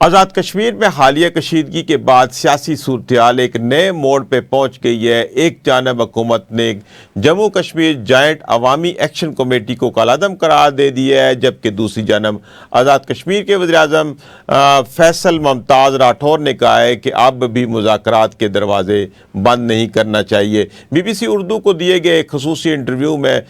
آزاد کشمیر میں حالیہ کشیدگی کے بعد سیاسی صورتحال ایک نئے موڑ پہ پہنچ گئی ہے۔ ایک جانب حکومت نے جموں کشمیر جوائنٹ عوامی ایکشن کمیٹی کو کالعدم قرار دے دیا ہے، جبکہ دوسری جانب آزاد کشمیر کے وزیر اعظم فیصل ممتاز راٹھور نے کہا ہے کہ اب بھی مذاکرات کے دروازے بند نہیں کرنا چاہیے۔ بی بی سی اردو کو دیے گئے ایک خصوصی انٹرویو میں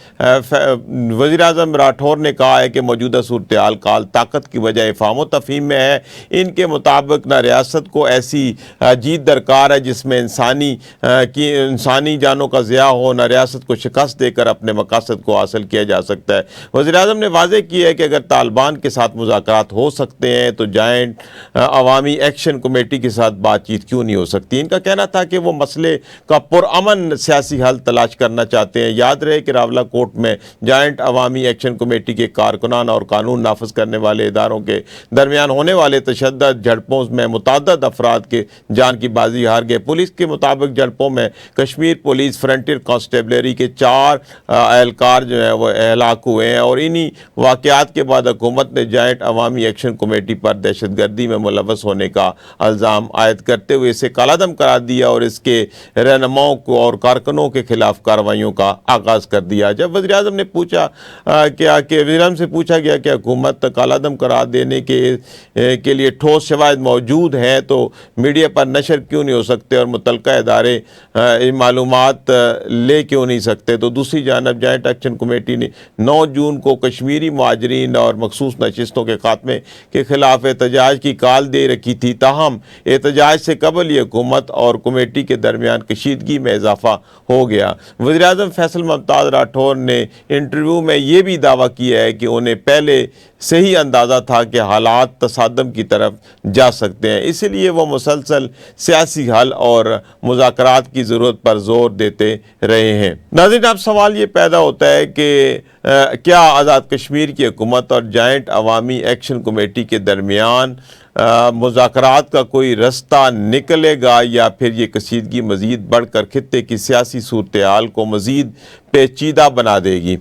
وزیر اعظم راٹھور نے کہا ہے کہ موجودہ صورتحال کال طاقت کی بجائے فہم و تفہیم میں ہے۔ ان کے مطابق نہ ریاست کو ایسی جیت درکار ہے جس میں انسانی جانوں کا ضیاع ہو، نہ ریاست کو شکست دے کر اپنے مقاصد کو حاصل کیا جا سکتا ہے۔ وزیر اعظم نے واضح کیا ہے کہ اگر طالبان کے ساتھ مذاکرات ہو سکتے ہیں تو جوائنٹ عوامی ایکشن کمیٹی کے ساتھ بات چیت کیوں نہیں ہو سکتی۔ ان کا کہنا تھا کہ وہ مسئلے کا پرامن سیاسی حل تلاش کرنا چاہتے ہیں۔ یاد رہے کہ راولہ کوٹ میں جوائنٹ عوامی ایکشن کمیٹی کے کارکنان اور قانون نافذ کرنے والے اداروں کے درمیان ہونے والے تشدد جھڑپوں میں متعدد افراد کے جان کی بازی ہار گئے۔ پولیس کے مطابق جھڑپوں میں کشمیر پولیس فرنٹیر کانسٹیبلری کے 4 اہلکار جو ہیں وہ ہلاک ہوئے ہیں، اور انہی واقعات کے بعد حکومت نے جوائنٹ عوامی ایکشن کمیٹی پر دہشت گردی میں ملوث ہونے کا الزام عائد کرتے ہوئے اسے کالعدم قرار دیا اور اس کے رہنماؤں کو اور کارکنوں کے خلاف کارروائیوں کا آغاز کر دیا۔ جب وزیر اعظم نے وزیر اعظم سے پوچھا گیا کہ حکومت کالعدم قرار دینے کے لیے ٹھوس شواہد موجود ہیں تو میڈیا پر نشر کیوں نہیں ہو سکتے اور متعلقہ ادارے معلومات لے کیوں نہیں سکتے، تو دوسری جانب جوائنٹ ایکشن کمیٹی نے 9 جون کو کشمیری مہاجرین اور مخصوص نشستوں کے خاتمے کے خلاف احتجاج کی کال دے رکھی تھی۔ تاہم احتجاج سے قبل یہ حکومت اور کمیٹی کے درمیان کشیدگی میں اضافہ ہو گیا۔ وزیر اعظم فیصل ممتاز راٹھور نے انٹرویو میں یہ بھی دعویٰ کیا ہے کہ انہیں پہلے سے ہی اندازہ تھا کہ حالات تصادم کی طرف جا سکتے ہیں، اس لیے وہ مسلسل سیاسی حل اور مذاکرات کی ضرورت پر زور دیتے رہے ہیں۔ ناظرین، اب سوال یہ پیدا ہوتا ہے کہ کیا آزاد کشمیر کی حکومت اور جوائنٹ عوامی ایکشن کمیٹی کے درمیان مذاکرات کا کوئی رستہ نکلے گا، یا پھر یہ کشیدگی مزید بڑھ کر خطے کی سیاسی صورتحال کو مزید پیچیدہ بنا دے گی؟